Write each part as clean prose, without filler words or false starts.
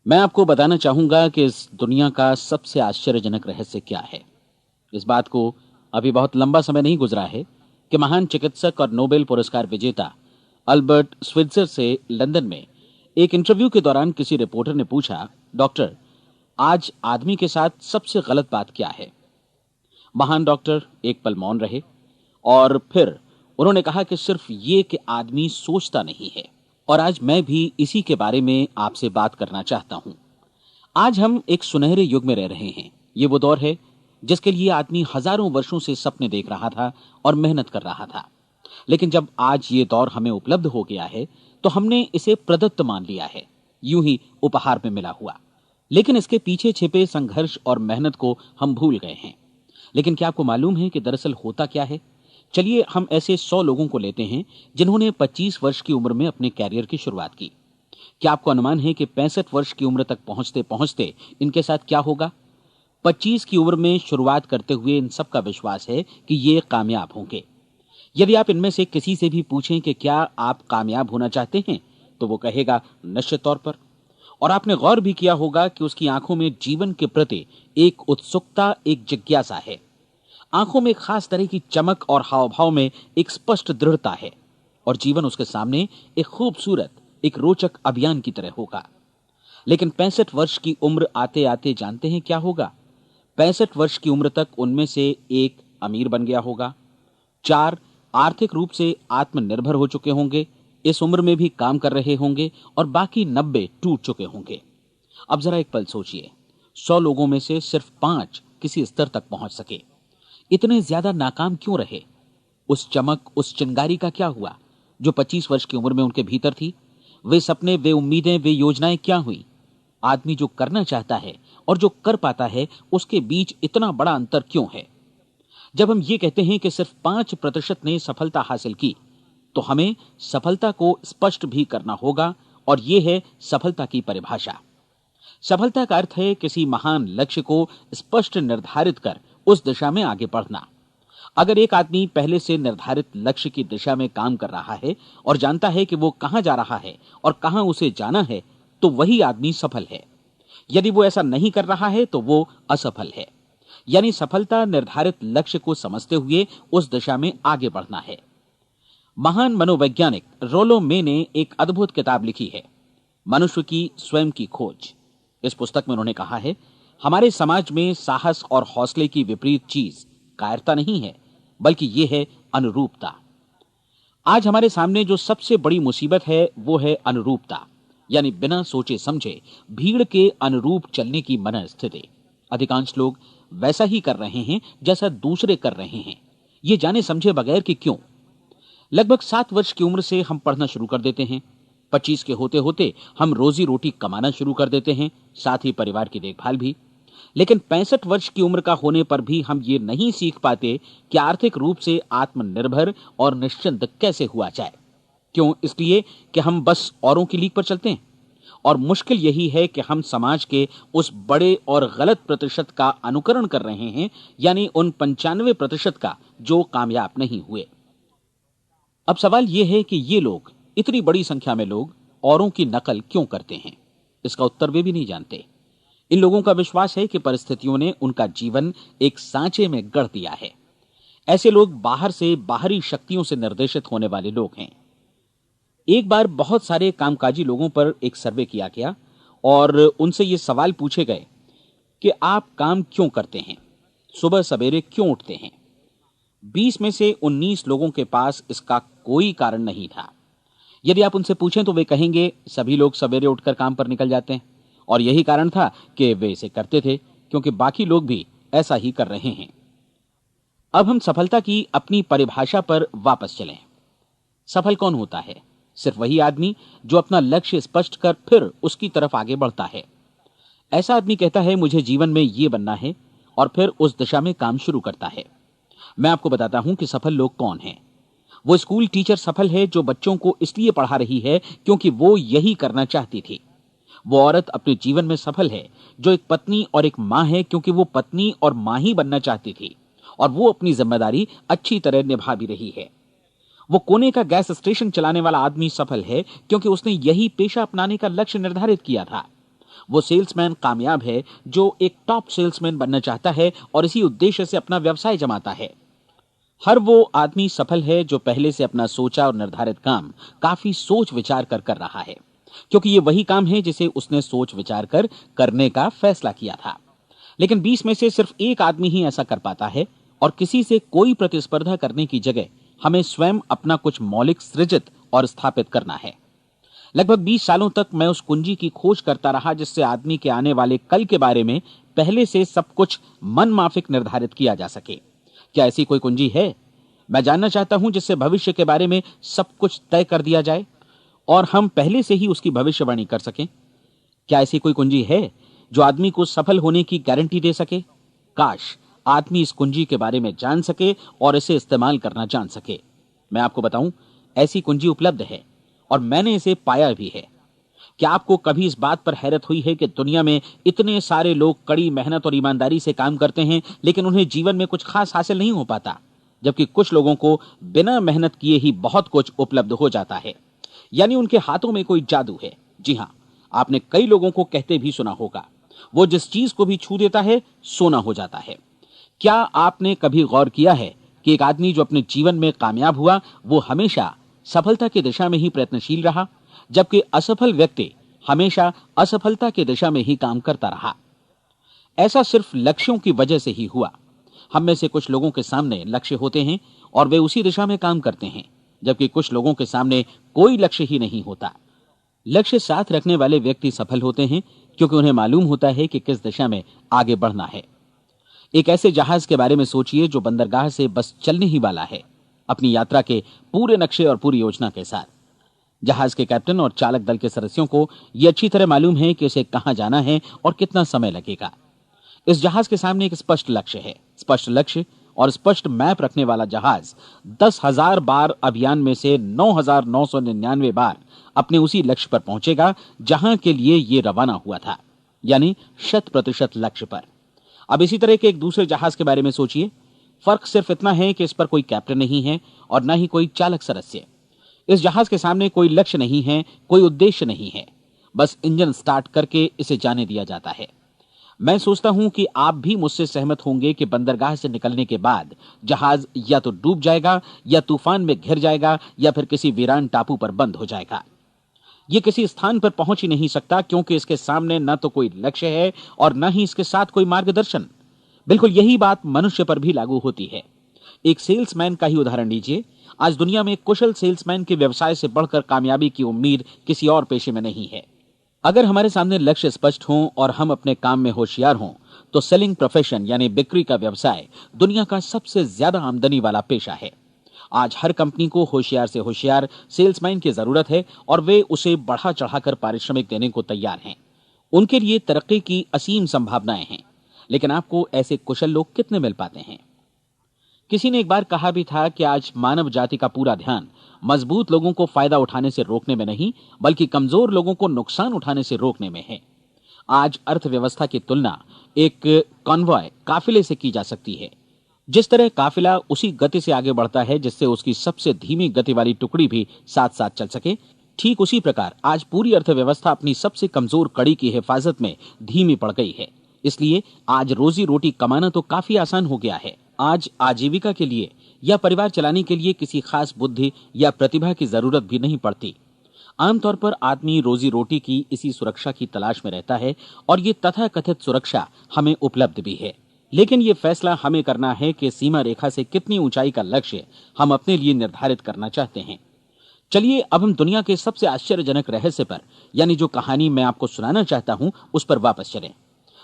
मैं आपको बताना चाहूंगा कि इस दुनिया का सबसे आश्चर्यजनक रहस्य क्या है। इस बात को अभी बहुत लंबा समय नहीं गुजरा है कि महान चिकित्सक और नोबेल पुरस्कार विजेता अल्बर्ट स्विट्जर से लंदन में एक इंटरव्यू के दौरान किसी रिपोर्टर ने पूछा, डॉक्टर, आज आदमी के साथ सबसे गलत बात क्या है। महान डॉक्टर एक पल मौन रहे और फिर उन्होंने कहा कि सिर्फ ये कि आदमी सोचता नहीं है। और आज मैं भी इसी के बारे में आपसे बात करना चाहता हूं। आज हम एक सुनहरे युग में रह रहे हैं। ये वो दौर है जिसके लिए आदमी हजारों वर्षों से सपने देख रहा था और मेहनत कर रहा था। लेकिन जब आज ये दौर हमें उपलब्ध हो गया है तो हमने इसे प्रदत्त मान लिया है, यूं ही उपहार में मिला हुआ। लेकिन इसके पीछे छिपे संघर्ष और मेहनत को हम भूल गए हैं। लेकिन क्या आपको मालूम है कि दरअसल होता क्या है? चलिए हम ऐसे 100 लोगों को लेते हैं जिन्होंने 25 वर्ष की उम्र में अपने कैरियर की शुरुआत की। क्या आपको अनुमान है कि 65 वर्ष की उम्र तक पहुंचते पहुंचते इनके साथ क्या होगा? 25 की उम्र में शुरुआत करते हुए इन सबका विश्वास है कि ये कामयाब होंगे। यदि आप इनमें से किसी से भी पूछें कि क्या आप कामयाब होना चाहते हैं, तो वो कहेगा निश्चित तौर पर। और आपने गौर भी किया होगा कि उसकी आंखों में जीवन के प्रति एक उत्सुकता, एक जिज्ञासा है। आंखों में एक खास तरह की चमक और हाव भाव में एक स्पष्ट दृढ़ता है। और जीवन उसके सामने एक खूबसूरत, एक रोचक अभियान की तरह होगा। लेकिन 65 वर्ष की उम्र आते आते जानते हैं क्या होगा? 65 वर्ष की उम्र तक उनमें से एक अमीर बन गया होगा, 4 आर्थिक रूप से आत्मनिर्भर हो चुके होंगे, इस उम्र में भी काम कर रहे होंगे, और बाकी 90 टूट चुके होंगे। अब जरा एक पल सोचिए, 100 लोगों में से सिर्फ 5 किसी स्तर तक पहुंच सके। इतने ज्यादा नाकाम क्यों रहे? उस चमक, उस चिंगारी का क्या हुआ जो 25 वर्ष की उम्र में उनके भीतर थी? वे सपने, वे उम्मीदें, वे योजनाएं क्या हुई? आदमी जो करना चाहता है और जो कर पाता है, उसके बीच इतना बड़ा अंतर क्यों है? जब हम ये कहते हैं कि सिर्फ 5% ने सफलता हासिल की, तो हमें सफलता को स्पष्ट भी करना होगा। और यह है सफलता की परिभाषा। सफलता का अर्थ है किसी महान लक्ष्य को स्पष्ट निर्धारित कर उस दिशा में आगे बढ़ना। अगर एक आदमी पहले से निर्धारित लक्ष्य की दिशा में काम कर रहा है और जानता है कि वो कहां जा रहा है और कहां उसे जाना है, तो वही आदमी सफल है। यदि वो ऐसा नहीं कर रहा है तो वो असफल है। यानी सफलता निर्धारित लक्ष्य को समझते हुए उस दिशा में आगे बढ़ना है। महान मनोवैज्ञानिक रोलो मे ने एक अद्भुत किताब लिखी है, मनुष्य की स्वयं की खोज। इस पुस्तक में उन्होंने कहा है, हमारे समाज में साहस और हौसले की विपरीत चीज कायरता नहीं है, बल्कि यह है अनुरूपता। आज हमारे सामने जो सबसे बड़ी मुसीबत है वो है अनुरूपता, यानी बिना सोचे समझे भीड़ के अनुरूप चलने की मनस्थिति। अधिकांश लोग वैसा ही कर रहे हैं जैसा दूसरे कर रहे हैं, ये जाने समझे बगैर कि क्यों। लगभग 7 वर्ष की उम्र से हम पढ़ना शुरू कर देते हैं। 25 के होते होते हम रोजी रोटी कमाना शुरू कर देते हैं, साथ ही परिवार की देखभाल भी। लेकिन 65 वर्ष की उम्र का होने पर भी हम ये नहीं सीख पाते कि आर्थिक रूप से आत्मनिर्भर और निश्चिंत कैसे हुआ जाए। क्यों? इसलिए कि हम बस औरों की लीक पर चलते हैं। और मुश्किल यही है कि हम समाज के उस बड़े और गलत प्रतिशत का अनुकरण कर रहे हैं, यानी उन 95% का जो कामयाब नहीं हुए। अब सवाल यह है कि ये लोग, इतनी बड़ी संख्या में लोग, औरों की नकल क्यों करते हैं? इसका उत्तर वे भी नहीं जानते। इन लोगों का विश्वास है कि परिस्थितियों ने उनका जीवन एक सांचे में गढ़ दिया है। ऐसे लोग बाहर से, बाहरी शक्तियों से निर्देशित होने वाले लोग हैं। एक बार बहुत सारे कामकाजी लोगों पर एक सर्वे किया गया और उनसे ये सवाल पूछे गए कि आप काम क्यों करते हैं, सुबह सवेरे क्यों उठते हैं? 20 में से 19 लोगों के पास इसका कोई कारण नहीं था। यदि आप उनसे पूछें तो वे कहेंगे सभी लोग सवेरे उठकर काम पर निकल जाते हैं, और यही कारण था कि वे इसे करते थे क्योंकि बाकी लोग भी ऐसा ही कर रहे हैं। अब हम सफलता की अपनी परिभाषा पर वापस चलें। सफल कौन होता है? सिर्फ वही आदमी जो अपना लक्ष्य स्पष्ट कर फिर उसकी तरफ आगे बढ़ता है। ऐसा आदमी कहता है मुझे जीवन में ये बनना है, और फिर उस दिशा में काम शुरू करता है। मैं आपको बताता हूं कि सफल लोग कौन हैं। वो स्कूल टीचर सफल है जो बच्चों को इसलिए पढ़ा रही है क्योंकि वो यही करना चाहती थी। वो औरत अपने जीवन में सफल है जो एक पत्नी और एक मां है क्योंकि वो पत्नी और मां ही बनना चाहती थी, और वो अपनी जिम्मेदारी अच्छी तरह निभा भी रही है। वो कोने का गैस स्टेशन चलाने वाला आदमी सफल है क्योंकि उसने यही पेशा अपनाने का लक्ष्य निर्धारित किया था। वो सेल्समैन कामयाब है जो एक टॉप सेल्समैन बनना चाहता है और इसी उद्देश्य से अपना व्यवसाय जमाता है। हर वो आदमी सफल है जो पहले से अपना सोचा और निर्धारित काम काफी सोच विचार कर रहा है, क्योंकि ये वही काम है जिसे उसने सोच विचार कर करने का फैसला किया था। लेकिन 20 में से सिर्फ एक आदमी ही ऐसा कर पाता है, और किसी से कोई प्रतिस्पर्धा करने की जगह हमें स्वयं अपना कुछ मौलिक सृजित और स्थापित करना है। लगभग 20 सालों तक मैं उस कुंजी की खोज करता रहा जिससे आदमी के आने वाले कल के बारे में पहले से सब कुछ मन माफिक निर्धारित किया जा सके। क्या ऐसी कोई कुंजी है? मैं जानना चाहता हूं जिससे भविष्य के बारे में सब कुछ तय कर दिया जाए और हम पहले से ही उसकी भविष्यवाणी कर सकें। क्या ऐसी कोई कुंजी है जो आदमी को सफल होने की गारंटी दे सके? काश आदमी इस कुंजी के बारे में जान सके और इसे इस्तेमाल करना जान सके। मैं आपको बताऊं, ऐसी कुंजी उपलब्ध है और मैंने इसे पाया भी है। क्या आपको कभी इस बात पर हैरत हुई है कि दुनिया में इतने सारे लोग कड़ी मेहनत और ईमानदारी से काम करते हैं, लेकिन उन्हें जीवन में कुछ खास हासिल नहीं हो पाता, जबकि कुछ लोगों को बिना मेहनत किए ही बहुत कुछ उपलब्ध हो जाता है। यानी उनके हाथों में कोई जादू है। जी हां, आपने कई लोगों को कहते भी सुना होगा, वो जिस चीज को भी छू देता है सोना हो जाता है। क्या आपने कभी गौर किया है कि एक आदमी जो अपने जीवन में कामयाब हुआ वो हमेशा सफलता की दिशा में ही प्रयत्नशील रहा, जबकि असफल व्यक्ति हमेशा असफलता की दिशा में ही काम करता रहा? ऐसा सिर्फ लक्ष्यों की वजह से ही हुआ। हम में से कुछ लोगों के सामने लक्ष्य होते हैं और वे उसी दिशा में काम करते हैं, जबकि कुछ लोगों के सामने कोई लक्ष्य ही नहीं होता। लक्ष्य साथ रखने वाले व्यक्ति सफल होते हैं क्योंकि उन्हें मालूम होता है कि किस दिशा में आगे बढ़ना है। एक ऐसे जहाज के बारे में सोचिए जो बंदरगाह से बस चलने ही वाला है, अपनी यात्रा के पूरे नक्शे और पूरी योजना के साथ। जहाज के कैप्टन और चालक दल के सदस्यों को यह अच्छी तरह मालूम है कि उसे कहां जाना है और कितना समय लगेगा। इस जहाज के सामने एक स्पष्ट लक्ष्य है। स्पष्ट लक्ष्य और स्पष्ट मैप रखने वाला जहाज 10,000 बार अभियान में से 9,999 बार अपने उसी लक्ष्य पर पहुंचेगा जहां के लिए ये रवाना हुआ था, यानी 100% लक्ष्य पर। अब इसी तरह के एक दूसरे जहाज के बारे में सोचिए। फर्क सिर्फ इतना है कि इस पर कोई कैप्टन नहीं है और न ही कोई चालक सदस्य। इस जहाज के सामने कोई लक्ष्य नहीं है, कोई उद्देश्य नहीं है, बस इंजन स्टार्ट करके इसे जाने दिया जाता है। मैं सोचता हूं कि आप भी मुझसे सहमत होंगे कि बंदरगाह से निकलने के बाद जहाज या तो डूब जाएगा या तूफान में घिर जाएगा या फिर किसी वीरान टापू पर बंद हो जाएगा। ये किसी स्थान पर पहुंच ही नहीं सकता क्योंकि इसके सामने न तो कोई लक्ष्य है और न ही इसके साथ कोई मार्गदर्शन। बिल्कुल यही बात मनुष्य पर भी लागू होती है। एक सेल्समैन का ही उदाहरण लीजिए। आज दुनिया में कुशल सेल्समैन के व्यवसाय से बढ़कर कामयाबी की उम्मीद किसी और पेशे में नहीं है। अगर हमारे सामने लक्ष्य स्पष्ट हों और हम अपने काम में होशियार हों तो सेलिंग प्रोफेशन यानी बिक्री का व्यवसाय दुनिया का सबसे ज्यादा आमदनी वाला पेशा है। आज हर कंपनी को होशियार से होशियार सेल्समैन की जरूरत है और वे उसे बढ़ा चढ़ाकर पारिश्रमिक देने को तैयार हैं। उनके लिए तरक्की की असीम संभावनाएं हैं, लेकिन आपको ऐसे कुशल लोग कितने मिल पाते हैं? किसी ने एक बार कहा भी था कि आज मानव जाति का पूरा ध्यान मजबूत लोगों को फायदा उठाने से रोकने में नहीं, बल्कि कमजोर लोगों को नुकसान उठाने से रोकने में है। आज अर्थव्यवस्था की तुलना एक कॉन्वॉय काफिले से की जा सकती है। जिस तरह काफिला उसी गति से आगे बढ़ता है जिससे उसकी सबसे धीमी गति वाली टुकड़ी भी साथ साथ चल सके, ठीक उसी प्रकार आज पूरी अर्थव्यवस्था अपनी सबसे कमजोर कड़ी की हिफाजत में धीमी पड़ गई है। इसलिए आज रोजी रोटी कमाना तो काफी आसान हो गया है। आज आजीविका के लिए या परिवार चलाने के लिए किसी खास बुद्धि या प्रतिभा की जरूरत भी नहीं पड़ती। आमतौर पर आदमी रोजी रोटी की इसी सुरक्षा की तलाश में रहता है और ये तथाकथित सुरक्षा हमें उपलब्ध भी है। लेकिन ये फैसला हमें करना है कि सीमा रेखा से कितनी ऊंचाई का लक्ष्य हम अपने लिए निर्धारित करना चाहते हैं। चलिए अब हम दुनिया के सबसे आश्चर्यजनक रहस्य पर, यानी जो कहानी मैं आपको सुनाना चाहता हूं, उस पर वापस चलें।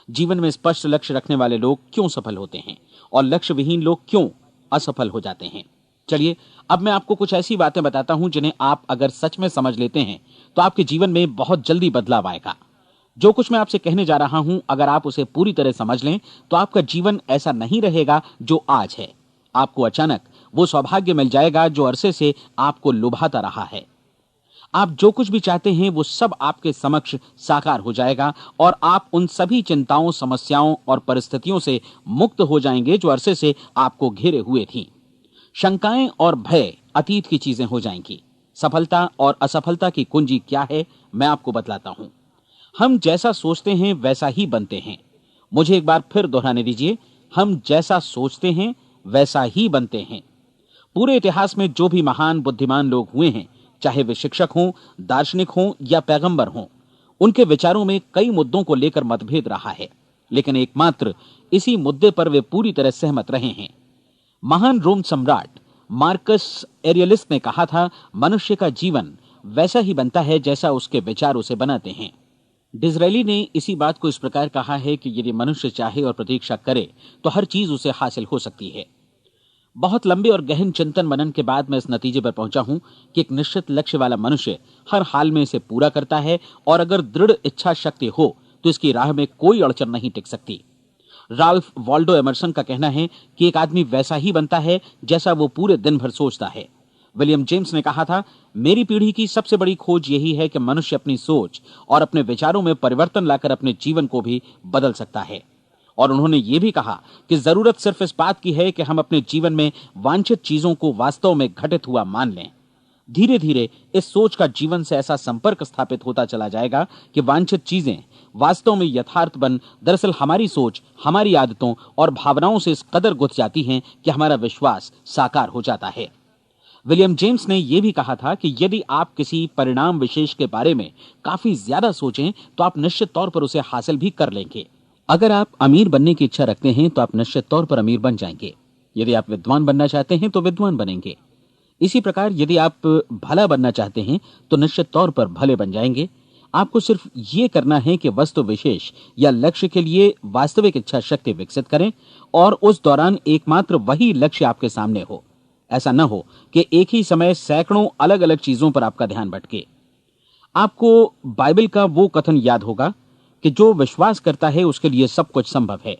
जीवन में स्पष्ट लक्ष्य रखने वाले लोग क्यों सफल होते हैं और लक्ष्य विहीन लोग क्यों असफल हो जाते हैं? चलिए अब मैं आपको कुछ ऐसी बातें बताता हूं जिन्हें आप अगर सच में समझ लेते हैं तो आपके जीवन में बहुत जल्दी बदलाव आएगा। जो कुछ मैं आपसे कहने जा रहा हूं, अगर आप उसे पूरी तरह समझ लें तो आपका जीवन ऐसा नहीं रहेगा जो आज है। आपको अचानक वो सौभाग्य मिल जाएगा जो अरसे से आपको लुभाता रहा है। आप जो कुछ भी चाहते हैं वो सब आपके समक्ष साकार हो जाएगा और आप उन सभी चिंताओं, समस्याओं और परिस्थितियों से मुक्त हो जाएंगे जो अरसे से आपको घेरे हुए थी। शंकाएं और भय अतीत की चीजें हो जाएंगी। सफलता और असफलता की कुंजी क्या है, मैं आपको बतलाता हूं। हम जैसा सोचते हैं वैसा ही बनते हैं। मुझे एक बार फिर दोहराने दीजिए, हम जैसा सोचते हैं वैसा ही बनते हैं। पूरे इतिहास में जो भी महान बुद्धिमान लोग हुए हैं, चाहे वे शिक्षक हों, दार्शनिक हों या पैगंबर हों, उनके विचारों में कई मुद्दों को लेकर मतभेद रहा है, लेकिन एकमात्र इसी मुद्दे पर वे पूरी तरह सहमत रहे हैं। महान रोम सम्राट मार्कस एरियलिस ने कहा था, मनुष्य का जीवन वैसा ही बनता है जैसा उसके विचार उसे बनाते हैं। डिज़रायली ने इसी बात को इस प्रकार कहा है कि यदि मनुष्य चाहे और प्रतीक्षा करे तो हर चीज उसे हासिल हो सकती है। बहुत लंबे और गहन चिंतन मनन के बाद मैं इस नतीजे पर पहुंचा हूं कि एक निश्चित लक्ष्य वाला मनुष्य हर हाल में इसे पूरा करता है, और अगर दृढ़ इच्छा शक्ति हो तो इसकी राह में कोई अड़चन नहीं टिक सकती। राल्फ वॉल्डो एमर्सन का कहना है कि एक आदमी वैसा ही बनता है जैसा वो पूरे दिन भर सोचता है। विलियम जेम्स ने कहा था, मेरी पीढ़ी की सबसे बड़ी खोज यही है कि मनुष्य अपनी सोच और अपने विचारों में परिवर्तन लाकर अपने जीवन को भी बदल सकता है। और उन्होंने ये भी कहा कि जरूरत सिर्फ इस बात की है कि हम अपने जीवन में वांछित चीजों को वास्तव में घटित हुआ मान लें। धीरे धीरे इस सोच का जीवन से ऐसा संपर्क स्थापित होता चला जाएगा कि वांछित चीजें वास्तव में यथार्थ बन दरअसल हमारी सोच, हमारी आदतों और भावनाओं से इस कदर गुथ जाती हैं कि हमारा विश्वास साकार हो जाता है। विलियम जेम्स ने यह भी कहा था कि यदि आप किसी परिणाम विशेष के बारे में काफी ज्यादा सोचें तो आप निश्चित तौर पर उसे हासिल भी कर लेंगे। अगर आप अमीर बनने की इच्छा रखते हैं तो आप निश्चित तौर पर अमीर बन जाएंगे। यदि आप विद्वान बनना चाहते हैं तो विद्वान बनेंगे। इसी प्रकार यदि आप भला बनना चाहते हैं तो निश्चित तौर पर भले बन जाएंगे। आपको सिर्फ ये करना है कि वस्तु विशेष या लक्ष्य के लिए वास्तविक इच्छा शक्ति विकसित करें और उस दौरान एकमात्र वही लक्ष्य आपके सामने हो। ऐसा न हो कि एक ही समय सैकड़ों अलग अलग चीजों पर आपका ध्यान भटके। आपको बाइबल का वो कथन याद होगा कि जो विश्वास करता है उसके लिए सब कुछ संभव है।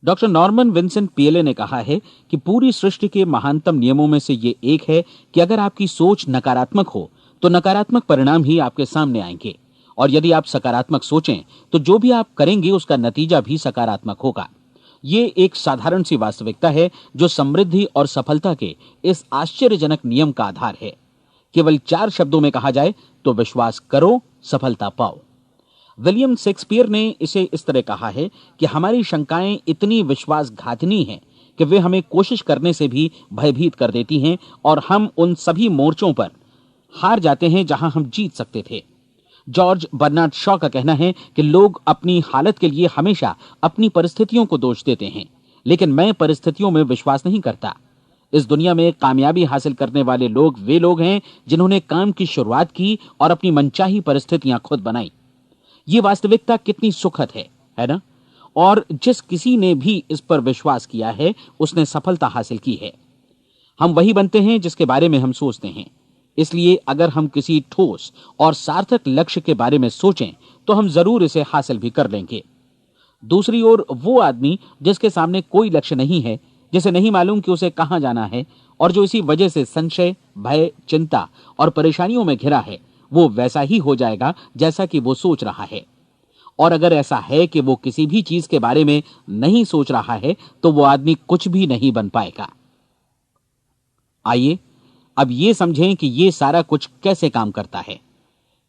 डॉक्टर नॉर्मन विंसेंट पीएले ने कहा है कि पूरी सृष्टि के महानतम नियमों में से ये एक है कि अगर आपकी सोच नकारात्मक हो तो नकारात्मक परिणाम ही आपके सामने आएंगे, और यदि आप सकारात्मक सोचें तो जो भी आप करेंगे उसका नतीजा भी सकारात्मक होगा। ये एक साधारण सी वास्तविकता है जो समृद्धि और सफलता के इस आश्चर्यजनक नियम का आधार है। केवल 4 शब्दों में कहा जाए तो विश्वास करो, सफलता पाओ। विलियम शेक्सपियर ने इसे इस तरह कहा है कि हमारी शंकाएं इतनी विश्वासघातिनी हैं कि वे हमें कोशिश करने से भी भयभीत कर देती हैं, और हम उन सभी मोर्चों पर हार जाते हैं जहां हम जीत सकते थे। जॉर्ज बर्नार्ड शॉ का कहना है कि लोग अपनी हालत के लिए हमेशा अपनी परिस्थितियों को दोष देते हैं, लेकिन मैं परिस्थितियों में विश्वास नहीं करता। इस दुनिया में कामयाबी हासिल करने वाले लोग वे लोग हैं जिन्होंने काम की शुरुआत की और अपनी मनचाही परिस्थितियां खुद बनाई। ये वास्तविकता कितनी सुखद है ना? और जिस किसी ने भी इस पर विश्वास किया है उसने सफलता हासिल की है। हम वही बनते हैं जिसके बारे में हम सोचते हैं। इसलिए अगर हम किसी ठोस और सार्थक लक्ष्य के बारे में सोचें तो हम जरूर इसे हासिल भी कर लेंगे। दूसरी ओर वो आदमी जिसके सामने कोई लक्ष्य नहीं है, जिसे नहीं मालूम कि उसे कहां जाना है, और जो इसी वजह से संशय, भय, चिंता और परेशानियों में घिरा है, वो वैसा ही हो जाएगा जैसा कि वो सोच रहा है। और अगर ऐसा है कि वो किसी भी चीज के बारे में नहीं सोच रहा है तो वो आदमी कुछ भी नहीं बन पाएगा। आइए अब ये समझें कि ये सारा कुछ कैसे काम करता है,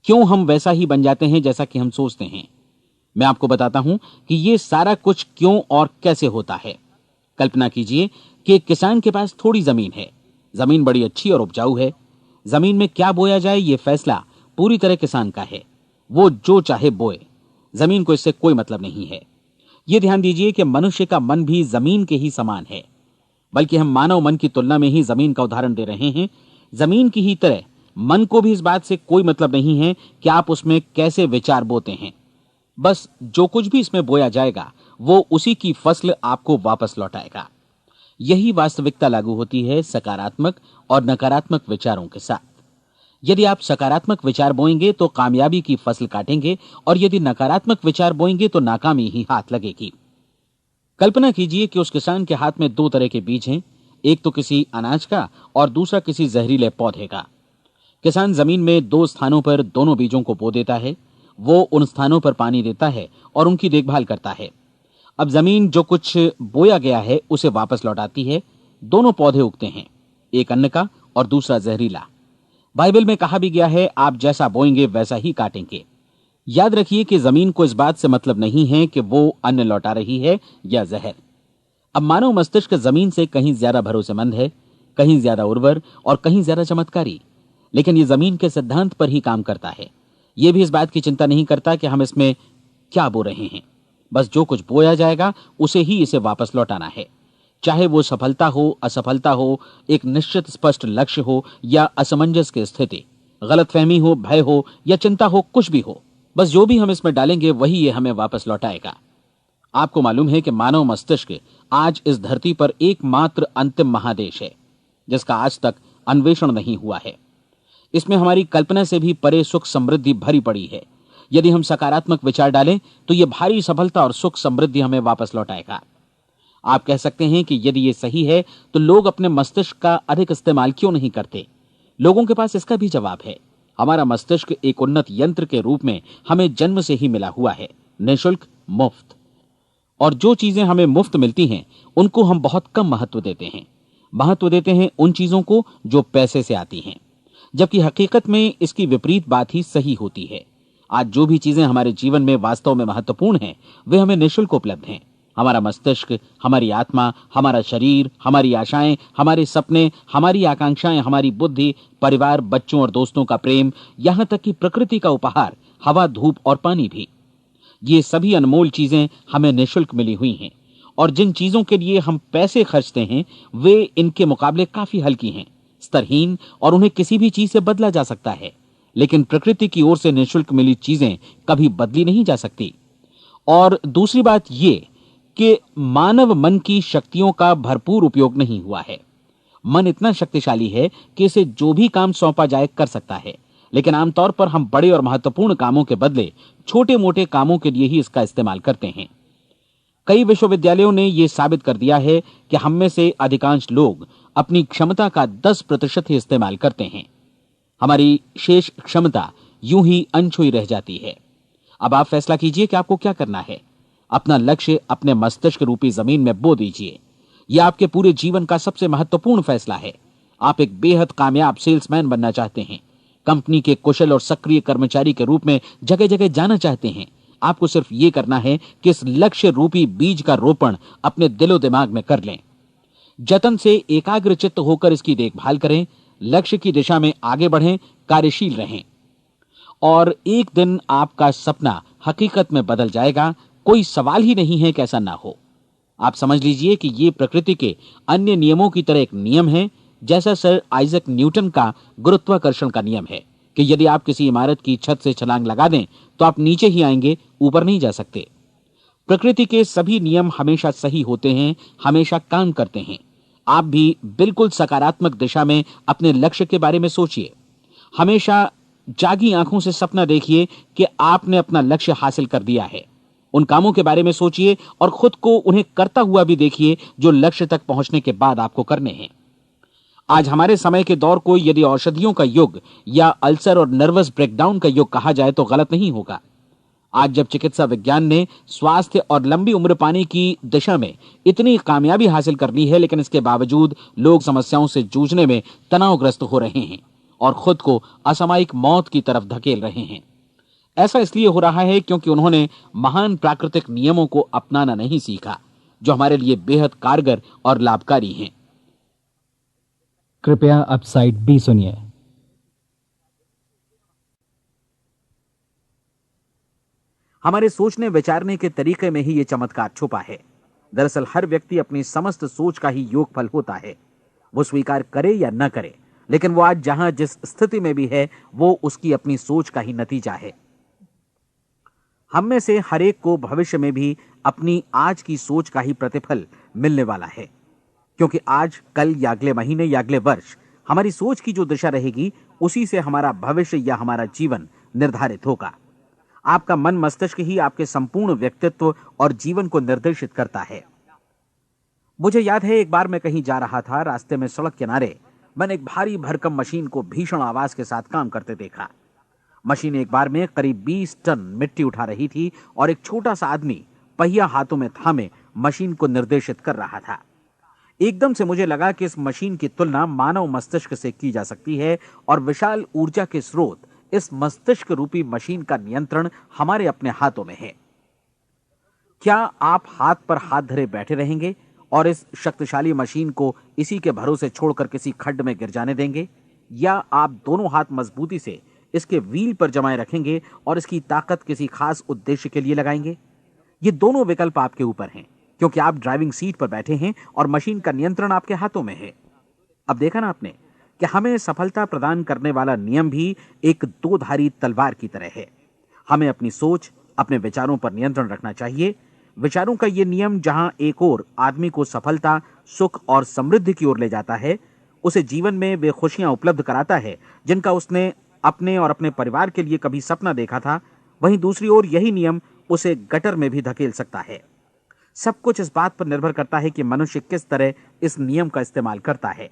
क्यों हम वैसा ही बन जाते हैं जैसा कि हम सोचते हैं। मैं आपको बताता हूं कि ये सारा कुछ क्यों और कैसे होता है। कल्पना कीजिए कि एक किसान के पास थोड़ी जमीन है। जमीन बड़ी अच्छी और उपजाऊ है। जमीन में क्या बोया जाए ये फैसला पूरी तरह किसान का है। वो जो चाहे बोए, जमीन को इससे कोई मतलब नहीं है। ये ध्यान दीजिए कि मनुष्य का मन भी जमीन के ही समान है, बल्कि हम मानव मन की तुलना में ही जमीन का उदाहरण दे रहे हैं। जमीन की ही तरह मन को भी इस बात से कोई मतलब नहीं है कि आप उसमें कैसे विचार बोते हैं। बस जो कुछ भी इसमें बोया जाएगा वो उसी की फसल आपको वापस लौटाएगा। यही वास्तविकता लागू होती है सकारात्मक और नकारात्मक विचारों के साथ। यदि आप सकारात्मक विचार बोएंगे तो कामयाबी की फसल काटेंगे, और यदि नकारात्मक विचार बोएंगे तो नाकामी ही हाथ लगेगी। कल्पना कीजिए कि उस किसान के हाथ में 2 तरह के बीज हैं, एक तो किसी अनाज का और दूसरा किसी जहरीले पौधे का। किसान जमीन में 2 स्थानों पर दोनों बीजों को बो देता है। वो उन स्थानों पर पानी देता है और उनकी देखभाल करता है। अब जमीन जो कुछ बोया गया है उसे वापस लौटाती है। दोनों पौधे उगते हैं, एक अन्न का और दूसरा जहरीला। बाइबल में कहा भी गया है, आप जैसा बोएंगे वैसा ही काटेंगे। याद रखिए कि जमीन को इस बात से मतलब नहीं है कि वो अन्न लौटा रही है या जहर। अब मानव मस्तिष्क जमीन से कहीं ज्यादा भरोसेमंद है, कहीं ज्यादा उर्वर और कहीं ज्यादा चमत्कारी, लेकिन ये जमीन के सिद्धांत पर ही काम करता है। ये भी इस बात की चिंता नहीं करता कि हम इसमें क्या बो रहे हैं। बस जो कुछ बोया जाएगा उसे ही इसे वापस लौटाना है, चाहे वो सफलता हो, असफलता हो, एक निश्चित स्पष्ट लक्ष्य हो या असमंजस की स्थिति, गलतफहमी हो, भय हो या चिंता हो, कुछ भी हो। बस जो भी हम इसमें डालेंगे वही ये हमें वापस लौटाएगा। आपको मालूम है कि मानव मस्तिष्क आज इस धरती पर एकमात्र अंतिम महादेश है जिसका आज तक अन्वेषण नहीं हुआ है। इसमें हमारी कल्पना से भी परे सुख समृद्धि भरी पड़ी है। यदि हम सकारात्मक विचार डालें तो यह भारी सफलता और सुख समृद्धि हमें वापस लौटाएगा। आप कह सकते हैं कि यदि यह सही है तो लोग अपने मस्तिष्क का अधिक इस्तेमाल क्यों नहीं करते? लोगों के पास इसका भी जवाब है। हमारा मस्तिष्क एक उन्नत यंत्र के रूप में हमें जन्म से ही मिला हुआ है, निःशुल्क, मुफ्त। और जो चीजें हमें मुफ्त मिलती हैं उनको हम बहुत कम महत्व देते हैं। महत्व देते हैं उन चीजों को जो पैसे से आती हैं, जबकि हकीकत में इसकी विपरीत बात ही सही होती है। आज जो भी चीजें हमारे जीवन में वास्तव में महत्वपूर्ण हैं वे हमें निःशुल्क उपलब्ध हैं। हमारा मस्तिष्क, हमारी आत्मा, हमारा शरीर, हमारी आशाएं, हमारे सपने, हमारी आकांक्षाएं, हमारी बुद्धि, परिवार, बच्चों और दोस्तों का प्रेम, यहां तक कि प्रकृति का उपहार, हवा, धूप और पानी भी। ये सभी अनमोल चीजें हमें निःशुल्क मिली हुई हैं, और जिन चीजों के लिए हम पैसे खर्चते हैं वे इनके मुकाबले काफी हल्की हैं, स्तरहीन, और उन्हें किसी भी चीज से बदला जा सकता है। लेकिन प्रकृति की ओर से निःशुल्क मिली चीजें कभी बदली नहीं जा सकती। और दूसरी बात यह कि मानव मन की शक्तियों का भरपूर उपयोग नहीं हुआ है। मन इतना शक्तिशाली है कि इसे जो भी काम सौंपा जाए कर सकता है, लेकिन आमतौर पर हम बड़े और महत्वपूर्ण कामों के बदले छोटे मोटे कामों के लिए ही इसका इस्तेमाल करते हैं। कई विश्वविद्यालयों ने यह साबित कर दिया है कि हम में से अधिकांश लोग अपनी क्षमता का 10% ही इस्तेमाल करते हैं। हमारी शेष क्षमता यूं ही अनछुई रह जाती है। अब आप फैसला कीजिए कि आपको क्या करना है। अपना लक्ष्य अपने मस्तिष्क रूपी जमीन में बो दीजिए। यह आपके पूरे जीवन का सबसे महत्वपूर्ण फैसला है। आप एक बेहद कामयाब सेल्समैन बनना चाहते हैं, कंपनी के कुशल और सक्रिय कर्मचारी के रूप में जगह जगह जाना चाहते हैं। आपको सिर्फ ये करना है कि इस लक्ष्य रूपी बीज का रोपण अपने दिलो दिमाग में कर लें। जतन से एकाग्रचित्त होकर इसकी देखभाल करें, लक्ष्य की दिशा में आगे बढ़ें, कार्यशील रहें, और एक दिन आपका सपना हकीकत में बदल जाएगा। कोई सवाल ही नहीं है कि ऐसा ना हो। आप समझ लीजिए कि ये प्रकृति के अन्य नियमों की तरह एक नियम है, जैसा सर आइजक न्यूटन का गुरुत्वाकर्षण का नियम है कि यदि आप किसी इमारत की छत से छलांग लगा दें तो आप नीचे ही आएंगे, ऊपर नहीं जा सकते। प्रकृति के सभी नियम हमेशा सही होते हैं, हमेशा काम करते हैं। आप भी बिल्कुल सकारात्मक दिशा में अपने लक्ष्य के बारे में सोचिए। हमेशा जागी आंखों से सपना देखिए कि आपने अपना लक्ष्य हासिल कर दिया है। उन कामों के बारे में सोचिए और खुद को उन्हें करता हुआ भी देखिए जो लक्ष्य तक पहुंचने के बाद आपको करने हैं। आज हमारे समय के दौर को यदि औषधियों का युग या अल्सर और नर्वस ब्रेकडाउन का युग कहा जाए तो गलत नहीं होगा। आज जब चिकित्सा विज्ञान ने स्वास्थ्य और लंबी उम्र पाने की दिशा में इतनी कामयाबी हासिल कर ली है, लेकिन इसके बावजूद लोग समस्याओं से जूझने में तनावग्रस्त हो रहे हैं और खुद को असामयिक मौत की तरफ धकेल रहे हैं। ऐसा इसलिए हो रहा है क्योंकि उन्होंने महान प्राकृतिक नियमों को अपनाना नहीं सीखा, जो हमारे लिए बेहद कारगर और लाभकारी हैं। कृपया अब साइड बी सुनिए। हमारे सोचने विचारने के तरीके में ही ये चमत्कार छुपा है। दरअसल हर व्यक्ति अपनी समस्त सोच का ही योगफल होता है, वो स्वीकार करे या न करे, लेकिन वो आज जहां जिस स्थिति में भी है वो उसकी अपनी सोच का ही नतीजा है। हम में से हर एक को भविष्य में भी अपनी आज की सोच का ही प्रतिफल मिलने वाला है, क्योंकि आज, कल या अगले महीने या अगले वर्ष हमारी सोच की जो दिशा रहेगी उसी से हमारा भविष्य या हमारा जीवन निर्धारित होगा। आपका मन मस्तिष्क ही आपके संपूर्ण व्यक्तित्व और जीवन को निर्देशित करता है। मुझे याद है, एक बार मैं कहीं जा रहा था, रास्ते में सड़क किनारे मैंने एक भारी भरकम मशीन को भीषण आवाज के साथ काम करते देखा। मशीन एक बार में करीब 20 टन मिट्टी उठा रही थी और एक छोटा सा आदमी पहिया हाथों में थामे मशीन को निर्देशित कर रहा था। एकदम से मुझे लगा कि इस मशीन की तुलना मानव मस्तिष्क से की जा सकती है और विशाल ऊर्जा के स्रोत इस मस्तिष्क रूपी मशीन का नियंत्रण हमारे अपने हाथों में है। क्या आप हाथ पर हाथ धरे बैठे रहेंगे और इस शक्तिशाली मशीन को इसी के भरोसे छोड़कर किसी खड्ड में गिर जाने देंगे, या आप दोनों हाथ मजबूती से इसके व्हील पर जमाए रखेंगे और इसकी ताकत किसी खास उद्देश्य के लिए लगाएंगे? ये दोनों विकल्प आपके ऊपर हैं, क्योंकि आप ड्राइविंग सीट पर बैठे हैं और मशीन का नियंत्रण आपके हाथों में है। अब देखा ना आपने कि हमें सफलता प्रदान करने वाला नियम भी एक दो धारी तलवार की तरह है। हमें अपनी सोच, अपने विचारों पर नियंत्रण रखना चाहिए। विचारों का यह नियम जहां एक ओर आदमी को सफलता, सुख और समृद्धि की ओर ले जाता है, उसे जीवन में वे खुशियां उपलब्ध कराता है जिनका उसने अपने और अपने परिवार के लिए कभी सपना देखा था, वहीं दूसरी ओर यही नियम उसे गटर में भी धकेल सकता है। सब कुछ इस बात पर निर्भर करता है कि मनुष्य किस तरह इस नियम का इस्तेमाल करता है।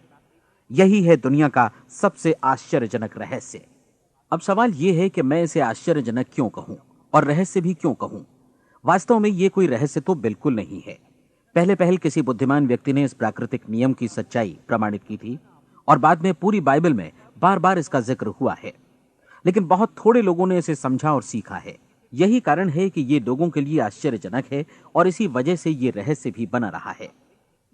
यही है दुनिया का सबसे आश्चर्यजनक रहस्य। अब सवाल यह है कि मैं इसे आश्चर्यजनक क्यों कहूं और रहस्य भी क्यों कहूं? वास्तव में यह कोई रहस्य तो बिल्कुल नहीं है। पहले पहल किसी बुद्धिमान व्यक्ति ने इस प्राकृतिक नियम की सच्चाई प्रमाणित की थी और बाद में पूरी बाइबल में बार बार इसका जिक्र हुआ है, लेकिन बहुत थोड़े लोगों ने इसे समझा और सीखा है। यही कारण है कि ये लोगों के लिए आश्चर्यजनक है और इसी वजह से ये रहस्य भी बना रहा है।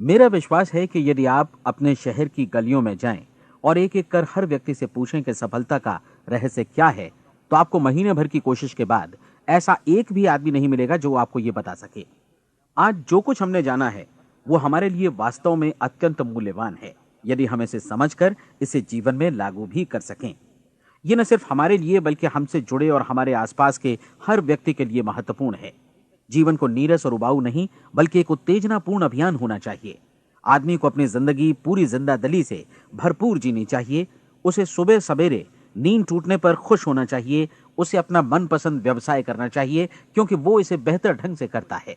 मेरा विश्वास है कि यदि आप अपने शहर की गलियों में जाएं और एक एक कर हर व्यक्ति से पूछें कि सफलता का रहस्य क्या है, तो आपको महीने भर की कोशिश के बाद ऐसा एक भी आदमी नहीं मिलेगा जो आपको ये बता सके। आज जो कुछ हमने जाना है वो हमारे लिए वास्तव में अत्यंत मूल्यवान है, यदि हम इसे समझकर इसे जीवन में लागू भी कर सकें। ये न सिर्फ हमारे लिए बल्कि हमसे जुड़े और हमारे आसपास के हर व्यक्ति के लिए महत्वपूर्ण है। जीवन को नीरस और उबाऊ नहीं बल्कि एक उत्तेजनापूर्ण अभियान होना चाहिए। आदमी को अपनी जिंदगी पूरी जिंदादिली से भरपूर जीनी चाहिए। उसे सुबह सवेरे नींद टूटने पर खुश होना चाहिए। उसे अपना मनपसंद व्यवसाय करना चाहिए, क्योंकि वो इसे बेहतर ढंग से करता है।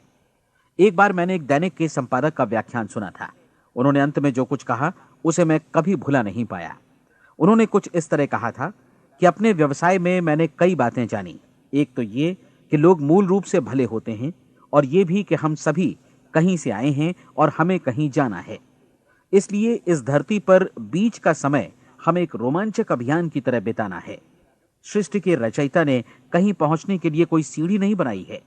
एक बार मैंने एक दैनिक के संपादक का व्याख्यान सुना था। उन्होंने अंत में जो कुछ कहा उसे मैं कभी भुला नहीं पाया। उन्होंने कुछ इस तरह कहा था कि अपने व्यवसाय में मैंने कई बातें जानी। एक तो ये कि लोग मूल रूप से भले होते हैं, और ये भी कि हम सभी कहीं से आए हैं और हमें कहीं जाना है। इसलिए इस धरती पर बीच का समय हमें एक रोमांचक अभियान की तरह बिताना है। सृष्टि के रचयिता ने कहीं पहुंचने के लिए कोई सीढ़ी नहीं बनाई है,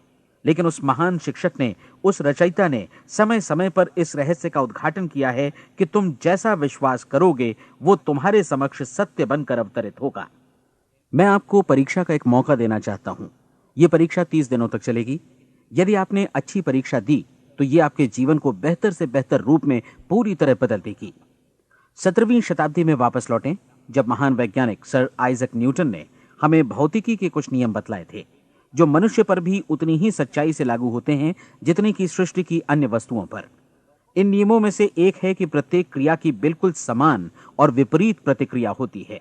लेकिन उस महान शिक्षक ने, उस रचयिता ने समय समय पर इस रहस्य का उद्घाटन किया है कि तुम जैसा विश्वास करोगे वो तुम्हारे समक्ष सत्य बनकर अवतरित होगा। मैं आपको परीक्षा का एक मौका देना चाहता हूं। यह परीक्षा 30 दिनों तक चलेगी। यदि आपने अच्छी परीक्षा दी तो ये आपके जीवन को बेहतर से बेहतर रूप में पूरी तरह बदल देगी। 17वीं शताब्दी में वापस लौटें, जब महान वैज्ञानिक सर आइजक न्यूटन ने हमें भौतिकी के कुछ नियम बतलाए थे, जो मनुष्य पर भी उतनी ही सच्चाई से लागू होते हैं जितनी की सृष्टि की अन्य वस्तुओं पर। इन नियमों में से एक है कि प्रत्येक क्रिया की बिल्कुल समान और विपरीत प्रतिक्रिया होती है।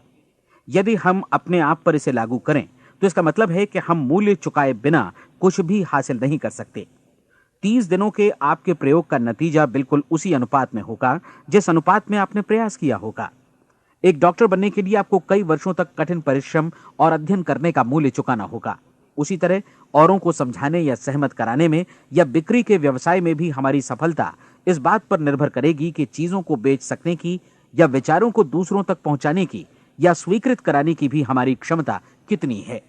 यदि हम अपने आप पर इसे लागू करें तो इसका मतलब है कि हम मूल्य चुकाए बिना कुछ भी हासिल नहीं कर सकते। 30 दिनों के आपके प्रयोग का नतीजा बिल्कुल उसी अनुपात में होगा जिस अनुपात में आपने प्रयास किया होगा। एक डॉक्टर बनने के लिए आपको कई वर्षों तक कठिन परिश्रम और अध्ययन करने का मूल्य चुकाना होगा। उसी तरह औरों को समझाने या सहमत कराने में या बिक्री के व्यवसाय में भी हमारी सफलता इस बात पर निर्भर करेगी कि चीजों को बेच सकने की या विचारों को दूसरों तक पहुंचाने की या स्वीकृत कराने की भी हमारी क्षमता कितनी है।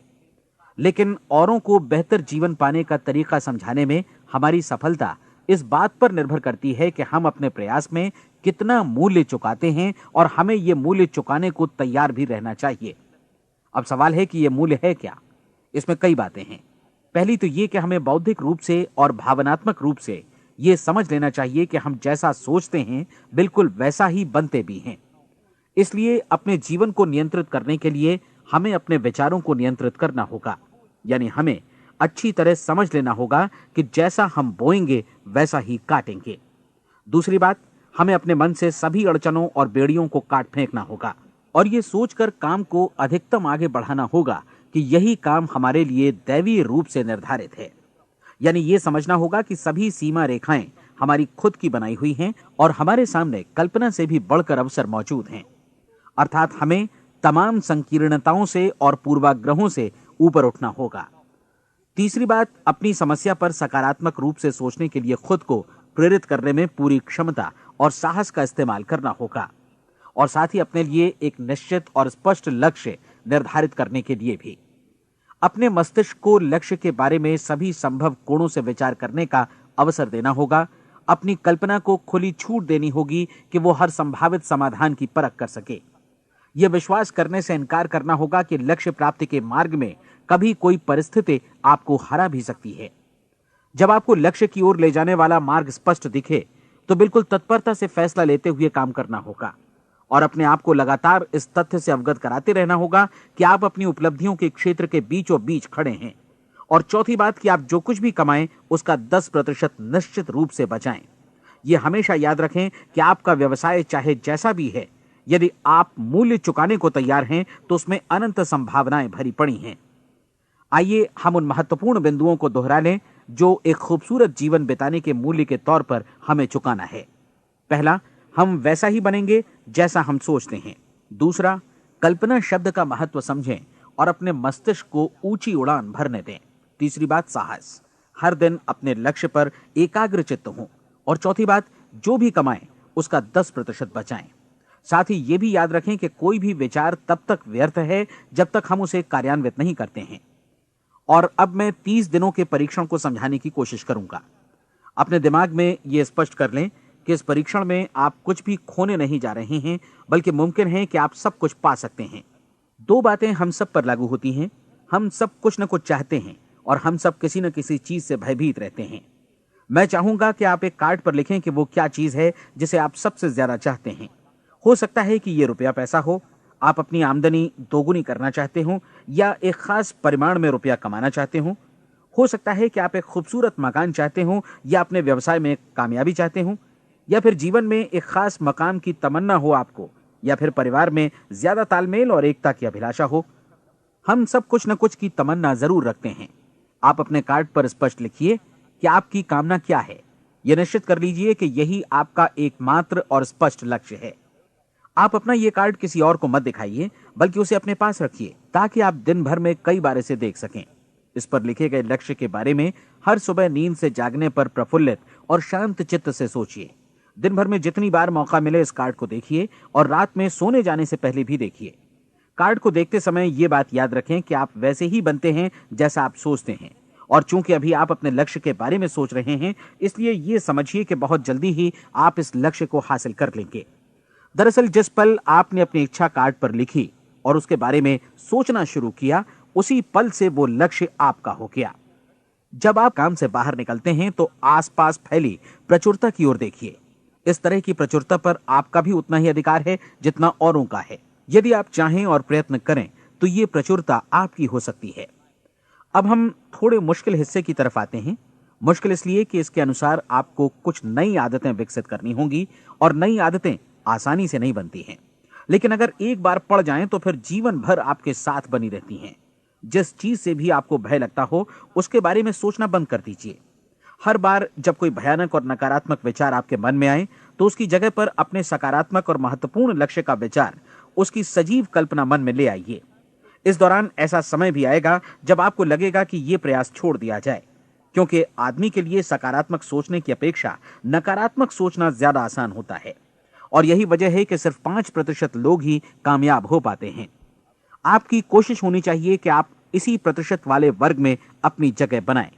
लेकिन औरों को बेहतर जीवन पाने का तरीका समझाने में हमारी सफलता इस बात पर निर्भर करती है कि हम अपने प्रयास में कितना मूल्य चुकाते हैं, और हमें यह मूल्य चुकाने को तैयार भी रहना चाहिए। अब सवाल है कि यह मूल्य है क्या? इसमें कई बातें हैं। पहली तो यह कि हमें बौद्धिक रूप से और भावनात्मक रूप से यह समझ लेना चाहिए कि हम जैसा सोचते हैं बिल्कुल वैसा ही बनते भी हैं। इसलिए अपने जीवन को नियंत्रित करने के लिए हमें अपने विचारों को नियंत्रित करना होगा। यानी हमें अच्छी तरह समझ लेना होगा कि जैसा हम बोएंगे वैसा ही काटेंगे। दूसरी बात, हमें अपने मन से सभी अड़चनों और बेड़ियों को काट फेंकना होगा और ये सोचकर काम को अधिकतम आगे बढ़ाना होगा कि यही काम हमारे लिए दैवीय रूप से निर्धारित है। यानी ये समझना होगा कि सभी सीमा रेखाएं हमारी खुद की बनाई हुई हैं और हमारे सामने कल्पना से भी बढ़कर अवसर मौजूद हैं। अर्थात हमें तमाम संकीर्णताओं से और पूर्वाग्रहों से ऊपर उठना होगा। तीसरी बात, अपनी समस्या पर सकारात्मक रूप से सोचने के लिए खुद को प्रेरित करने में पूरी क्षमता और साहस का इस्तेमाल करना होगा, और साथ ही अपने लिए एक निश्चित और स्पष्ट लक्ष्य निर्धारित करने के लिए भी। अपने मस्तिष्क को लक्ष्य के बारे में सभी संभव कोणों से विचार करने का अवसर देना होगा। अपनी कल्पना को खुली छूट देनी होगी कि वो हर संभावित समाधान की परख कर सके। यह विश्वास करने से इनकार करना होगा कि लक्ष्य प्राप्ति के मार्ग में कभी कोई परिस्थिति आपको हरा भी सकती है। जब आपको लक्ष्य की ओर ले जाने वाला मार्ग स्पष्ट दिखे तो बिल्कुल तत्परता से फैसला लेते हुए काम करना होगा और अपने आप को लगातार इस तथ्य से अवगत कराते रहना होगा कि आप अपनी उपलब्धियों के क्षेत्र के बीचों बीच खड़े हैं। और चौथी बात कि आप जो कुछ भी कमाएं उसका 10% निश्चित रूप से बचाएं। यह हमेशा याद रखें कि आपका व्यवसाय चाहे जैसा भी है, यदि आप मूल्य चुकाने को तैयार हैं तो उसमें अनंत संभावनाएं भरी पड़ी हैं। आइए हम उन महत्वपूर्ण बिंदुओं को दोहरा लें जो एक खूबसूरत जीवन बिताने के मूल्य के तौर पर हमें चुकाना है। पहला, हम वैसा ही बनेंगे जैसा हम सोचते हैं। दूसरा, कल्पना शब्द का महत्व समझें और अपने मस्तिष्क को ऊंची उड़ान भरने दें। तीसरी बात, साहस, हर दिन अपने लक्ष्य पर एकाग्र चित्त हों। और चौथी बात, जो भी कमाएं उसका 10% बचाएं। साथ ही यह भी याद रखें कि कोई भी विचार तब तक व्यर्थ है जब तक हम उसे कार्यान्वित नहीं करते हैं। और अब मैं 30 दिनों के परीक्षण को समझाने की कोशिश करूंगा। अपने दिमाग में यह स्पष्ट कर लें कि इस परीक्षण में आप कुछ भी खोने नहीं जा रहे हैं, बल्कि मुमकिन है कि आप सब कुछ पा सकते हैं। 2 बातें हम सब पर लागू होती हैं। हम सब कुछ न कुछ चाहते हैं और हम सब किसी न किसी चीज से भयभीत रहते हैं। मैं चाहूंगा कि आप एक कार्ड पर लिखें कि वो क्या चीज है जिसे आप सबसे ज्यादा चाहते हैं। हो सकता है कि ये रुपया पैसा हो, आप अपनी आमदनी दोगुनी करना चाहते हो, या एक खास परिमाण में रुपया कमाना चाहते हो सकता है कि आप एक खूबसूरत मकान चाहते हो, या अपने व्यवसाय में कामयाबी चाहते हो, या फिर जीवन में एक खास मकाम की तमन्ना हो आपको, या फिर परिवार में ज्यादा तालमेल और एकता की अभिलाषा हो। हम सब कुछ न कुछ की तमन्ना जरूर रखते हैं। आप अपने कार्ड पर स्पष्ट लिखिए कि आपकी कामना क्या है। यह निश्चित कर लीजिए कि यही आपका एकमात्र और स्पष्ट लक्ष्य है। आप अपना यह कार्ड किसी और को मत दिखाइए, बल्कि उसे अपने पास रखिए ताकि आप दिन भर में कई बार इसे देख सकें। इस पर लिखे गए लक्ष्य के बारे में हर सुबह नींद से जागने पर प्रफुल्लित और शांत चित्त से सोचिए। दिन भर में जितनी बार मौका मिले इस कार्ड को देखिए और रात में सोने जाने से पहले भी देखिए। कार्ड को देखते समय यह बात याद रखें कि आप वैसे ही बनते हैं जैसा आप सोचते हैं। और चूंकि अभी आप अपने लक्ष्य के बारे में सोच रहे हैं, इसलिए यह समझिए कि बहुत जल्दी ही आप इस लक्ष्य को हासिल कर लेंगे। दरअसल जिस पल आपने अपनी इच्छा कार्ड पर लिखी और उसके बारे में सोचना शुरू किया, उसी पल से वो लक्ष्य आपका हो गया। जब आप काम से बाहर निकलते हैं तो आसपास फैली प्रचुरता की ओर देखिए। इस तरह की प्रचुरता पर आपका भी उतना ही अधिकार है जितना औरों का है। यदि आप चाहें और प्रयत्न करें तो ये प्रचुरता आपकी हो सकती है। अब हम थोड़े मुश्किल हिस्से की तरफ आते हैं। मुश्किल इसलिए कि इसके अनुसार आपको कुछ नई आदतें विकसित करनी होंगी और नई आदतें आसानी से नहीं बनती हैं, लेकिन अगर एक बार पड़ जाएं तो फिर जीवन भर आपके साथ बनी रहती हैं। जिस चीज से भी आपको भय लगता हो उसके बारे में सोचना बंद कर दीजिए। हर बार जब कोई भयानक और नकारात्मक विचार आपके मन में आए तो उसकी जगह पर अपने सकारात्मक और महत्वपूर्ण लक्ष्य का विचार, उसकी सजीव कल्पना मन में ले आइए। इस दौरान ऐसा समय भी आएगा जब आपको लगेगा कि यह प्रयास छोड़ दिया जाए, क्योंकि आदमी के लिए सकारात्मक सोचने की अपेक्षा नकारात्मक सोचना ज्यादा आसान होता है। और यही वजह है कि सिर्फ 5% लोग ही कामयाब हो पाते हैं। आपकी कोशिश होनी चाहिए कि आप इसी प्रतिशत वाले वर्ग में अपनी जगह बनाएं।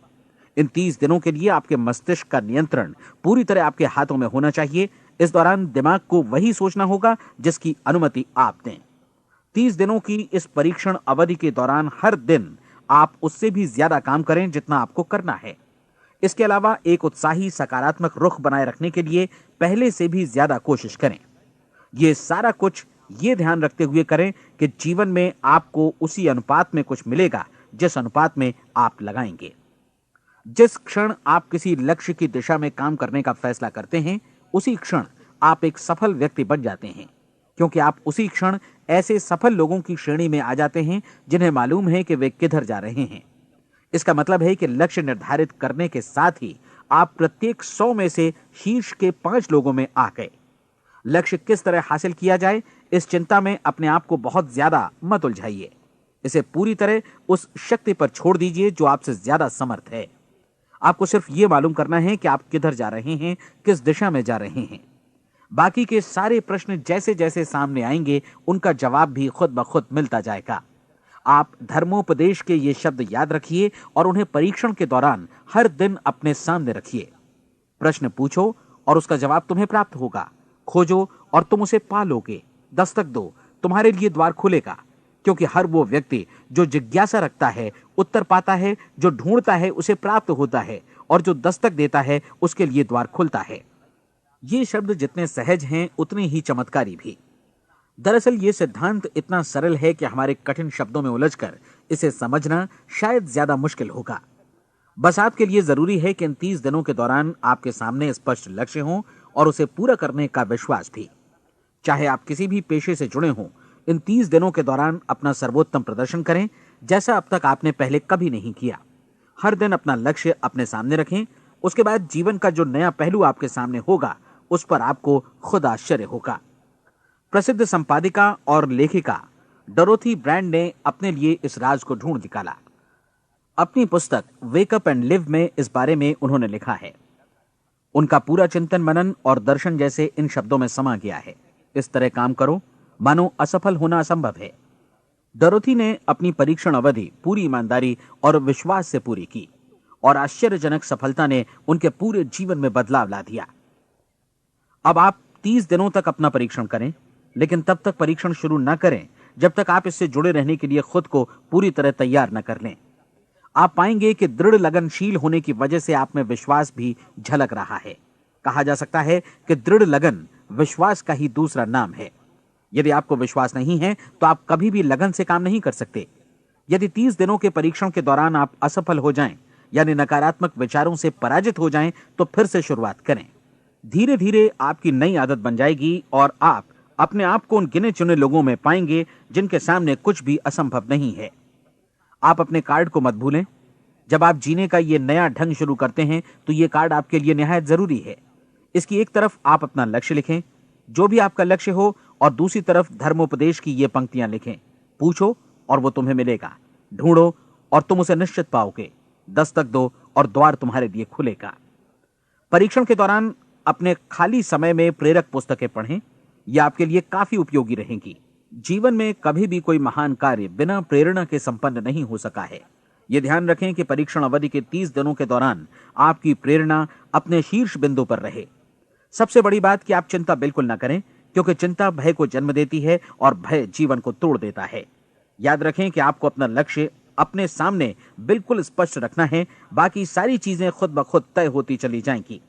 इन 30 दिनों के लिए आपके मस्तिष्क का नियंत्रण पूरी तरह आपके हाथों में होना चाहिए। इस दौरान दिमाग को वही सोचना होगा जिसकी अनुमति आप दें। 30 दिनों की इस परीक्षण अवधि के दौरान हर दिन आप उससे भी ज्यादा काम करें जितना आपको करना है। इसके अलावा एक उत्साही सकारात्मक रुख बनाए रखने के लिए पहले से भी ज्यादा कोशिश करें। ये सारा कुछ ये ध्यान रखते हुए करें कि जीवन में आपको उसी अनुपात में कुछ मिलेगा जिस अनुपात में आप लगाएंगे। जिस क्षण आप किसी लक्ष्य की दिशा में काम करने का फैसला करते हैं, उसी क्षण आप एक सफल व्यक्ति बन जाते हैं, क्योंकि आप उसी क्षण ऐसे सफल लोगों की श्रेणी में आ जाते हैं जिन्हें मालूम है कि वे किधर जा रहे हैं। इसका मतलब है कि लक्ष्य निर्धारित करने के साथ ही आप प्रत्येक 100 में से शीर्ष के 5 लोगों में आ गए। लक्ष्य किस तरह हासिल किया जाए, इस चिंता में अपने आप को बहुत ज्यादा मत उलझाइए। इसे पूरी तरह उस शक्ति पर छोड़ दीजिए जो आपसे ज्यादा समर्थ है। आपको सिर्फ यह मालूम करना है कि आप किधर जा रहे हैं, किस दिशा में जा रहे हैं। बाकी के सारे प्रश्न जैसे जैसे सामने आएंगे उनका जवाब भी खुद ब खुद मिलता जाएगा। आप धर्मोपदेश के ये शब्द याद रखिए और उन्हें परीक्षण के दौरान हर दिन अपने सामने रखिए। प्रश्न पूछो और उसका जवाब तुम्हें प्राप्त होगा। खोजो और तुम उसे पा लोगे। दस्तक दो, तुम्हारे लिए द्वार खुलेगा, क्योंकि हर वो व्यक्ति जो जिज्ञासा रखता है उत्तर पाता है, जो ढूंढता है उसे प्राप्त होता है, और जो दस्तक देता है उसके लिए द्वार खुलता है। ये शब्द जितने सहज हैं उतने ही चमत्कारी भी। दरअसल ये सिद्धांत इतना सरल है कि हमारे कठिन शब्दों में उलझकर इसे समझना शायद ज्यादा मुश्किल होगा। बस आपके लिए जरूरी है कि इन 30 दिनों के दौरान आपके सामने स्पष्ट लक्ष्य हो और उसे पूरा करने का विश्वास भी। चाहे आप किसी भी पेशे से जुड़े हों, इन 30 दिनों के दौरान अपना सर्वोत्तम प्रदर्शन करें, जैसा अब तक आपने पहले कभी नहीं किया। हर दिन अपना लक्ष्य अपने सामने रखें। उसके बाद जीवन का जो नया पहलू आपके सामने होगा उस पर आपको खुद आश्चर्य होगा। प्रसिद्ध संपादिका और लेखिका डोरोथी ब्रैंड ने अपने लिए इस राज को ढूंढ निकाला। अपनी पुस्तक वेक अप एंड लिव में इस बारे में उन्होंने लिखा है। उनका पूरा चिंतन मनन और दर्शन जैसे इन शब्दों में समा गया है। इस तरह काम करो मानो असफल होना असंभव है। डोरोथी ने अपनी परीक्षण अवधि पूरी ईमानदारी और विश्वास से पूरी की और आश्चर्यजनक सफलता ने उनके पूरे जीवन में बदलाव ला दिया। अब आप 30 दिनों तक अपना परीक्षण करें, लेकिन तब तक परीक्षण शुरू न करें जब तक आप इससे जुड़े रहने के लिए खुद को पूरी तरह तैयार न कर लें। आप पाएंगे कि दृढ़ लगनशील होने की वजह से आप में विश्वास भी झलक रहा है। कहा जा सकता है कि दृढ़ लगन विश्वास का ही दूसरा नाम है। यदि आपको विश्वास नहीं है तो आप कभी भी लगन से काम नहीं कर सकते। यदि 30 दिनों के परीक्षण के दौरान आप असफल हो जाएं, यानी नकारात्मक विचारों से पराजित हो जाएं, तो फिर से शुरुआत करें। धीरे धीरे आपकी नई आदत बन जाएगी और आप अपने आप को उन गिने चुने लोगों में पाएंगे जिनके सामने कुछ भी असंभव नहीं है। आप अपने कार्ड को मत भूलें। जब आप जीने का ये नया ढंग शुरू करते हैं तो ये कार्ड आपके लिए निहायत जरूरी है। इसकी एक तरफ आप अपना लक्ष्य लिखें, जो भी आपका लक्ष्य हो, और दूसरी तरफ धर्मोपदेश की ये पंक्तियां लिखें। पूछो और वो तुम्हें मिलेगा, ढूंढो और तुम उसे निश्चित पाओगे, दस्तक दो और द्वार तुम्हारे लिए खुलेगा। परीक्षण के दौरान अपने खाली समय में प्रेरक पुस्तकें पढ़ें। ये आपके लिए काफी उपयोगी रहेंगी। जीवन में कभी भी कोई महान कार्य बिना प्रेरणा के संपन्न नहीं हो सका है। ये ध्यान रखें कि परीक्षण अवधि के 30 दिनों के दौरान आपकी प्रेरणा अपने शीर्ष बिंदु पर रहे। सबसे बड़ी बात कि आप चिंता बिल्कुल ना करें, क्योंकि चिंता भय को जन्म देती है और भय जीवन को तोड़ देता है। याद रखें कि आपको अपना लक्ष्य अपने सामने बिल्कुल स्पष्ट रखना है, बाकी सारी चीजें खुद ब खुद तय होती चली जाएंगी।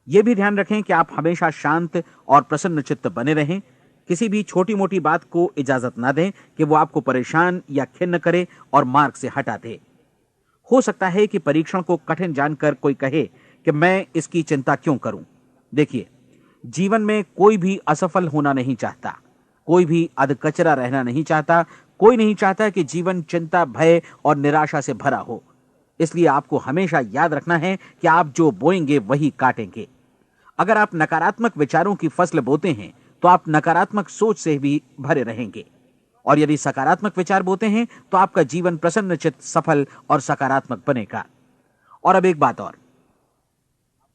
यह भी ध्यान रखें कि आप हमेशा शांत और प्रसन्न चित्त बने रहें। किसी भी छोटी मोटी बात को इजाजत ना दें कि वो आपको परेशान या खिन्न करे और मार्ग से हटा दे। हो सकता है कि परीक्षण को कठिन जानकर कोई कहे कि मैं इसकी चिंता क्यों करूं। देखिए, जीवन में कोई भी असफल होना नहीं चाहता, कोई भी अधकचरा रहना नहीं चाहता, कोई नहीं चाहता कि जीवन चिंता, भय और निराशा से भरा हो। इसलिए आपको हमेशा याद रखना है कि आप जो बोएंगे वही काटेंगे। अगर आप नकारात्मक विचारों की फसल बोते हैं तो आप नकारात्मक सोच से भी भरे रहेंगे, और यदि सकारात्मक विचार बोते हैं तो आपका जीवन प्रसन्नचित्त, सफल और सकारात्मक बनेगा। और अब एक बात और,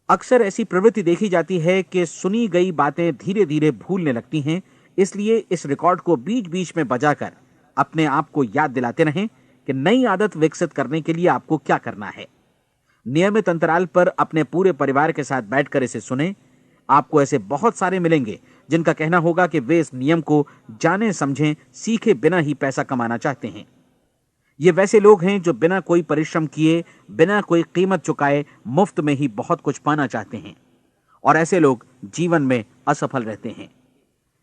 अक्सर ऐसी प्रवृत्ति देखी जाती है कि सुनी गई बातें धीरे धीरे भूलने लगती हैं। इसलिए इस रिकॉर्ड को बीच बीच में बजाकर अपने आप को याद दिलाते रहें कि नई आदत विकसित करने के लिए आपको क्या करना है। नियमित अंतराल पर अपने पूरे परिवार के साथ बैठकर इसे सुनें। आपको ऐसे बहुत सारे मिलेंगे जिनका कहना होगा कि वे इस नियम को जाने समझें सीखे बिना ही पैसा कमाना चाहते हैं। ये वैसे लोग हैं जो बिना कोई परिश्रम किए, बिना कोई कीमत चुकाए मुफ्त में ही बहुत कुछ पाना चाहते हैं, और ऐसे लोग जीवन में असफल रहते हैं।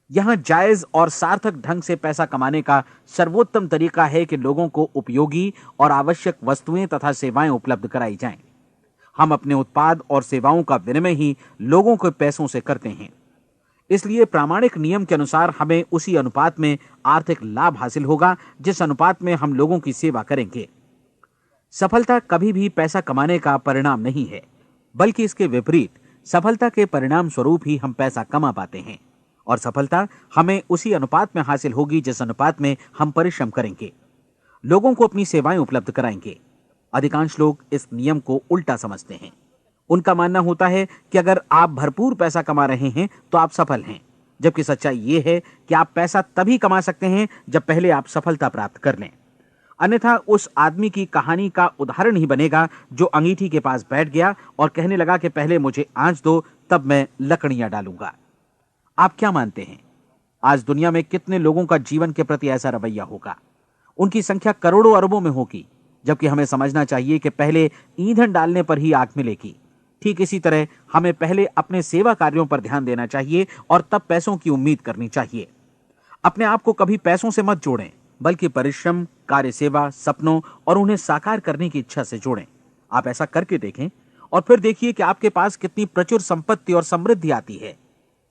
यहां जायज और सार्थक ढंग से पैसा कमाने का सर्वोत्तम तरीका है कि लोगों को उपयोगी और आवश्यक वस्तुएं तथा सेवाएं उपलब्ध कराई जाएं। हम अपने उत्पाद और सेवाओं का विनिमय ही लोगों के पैसों से करते हैं। इसलिए प्रामाणिक नियम के अनुसार हमें उसी अनुपात में आर्थिक लाभ हासिल होगा जिस अनुपात में हम लोगों की सेवा करेंगे। सफलता कभी भी पैसा कमाने का परिणाम नहीं है, बल्कि इसके विपरीत सफलता के परिणाम स्वरूप ही हम पैसा कमा पाते हैं, और सफलता हमें उसी अनुपात में हासिल होगी जिस अनुपात में हम परिश्रम करेंगे, लोगों को अपनी सेवाएं उपलब्ध कराएंगे। अधिकांश लोग इस नियम को उल्टा समझते हैं। उनका मानना होता है कि अगर आप भरपूर पैसा कमा रहे हैं तो आप सफल हैं, जबकि सच्चाई यह है कि आप पैसा तभी कमा सकते हैं जब पहले आप सफलता प्राप्त कर लें। अन्यथा उस आदमी की कहानी का उदाहरण ही बनेगा जो अंगीठी के पास बैठ गया और कहने लगा कि पहले मुझे आंच दो, तब मैं लकड़ियां डालूंगा। आप क्या मानते हैं, आज दुनिया में कितने लोगों का जीवन के प्रति ऐसा रवैया होगा? उनकी संख्या करोड़ों अरबों में होगी, जबकि हमें समझना चाहिए कि पहले ईंधन डालने पर ही आग मिलेगी। ठीक इसी तरह हमें पहले अपने सेवा कार्यों पर ध्यान देना चाहिए और तब पैसों की उम्मीद करनी चाहिए। अपने आप को कभी पैसों से मत जोड़ें, बल्कि परिश्रम, कार्य सेवा, सपनों और उन्हें साकार करने की इच्छा से जोड़ें। आप ऐसा करके देखें और फिर देखिए कि आपके पास कितनी प्रचुर संपत्ति और समृद्धि आती है।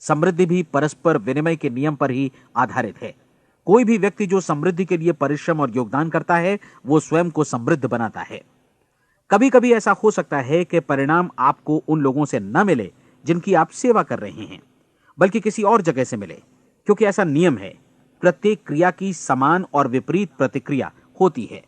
समृद्धि भी परस्पर विनिमय के नियम पर ही आधारित है। कोई भी व्यक्ति जो समृद्धि के लिए परिश्रम और योगदान करता है, वो स्वयं को समृद्ध बनाता है। कभी कभी ऐसा हो सकता है कि परिणाम आपको उन लोगों से न मिले जिनकी आप सेवा कर रहे हैं, बल्कि किसी और जगह से मिले, क्योंकि ऐसा नियम है, प्रत्येक क्रिया की समान और विपरीत प्रतिक्रिया होती है।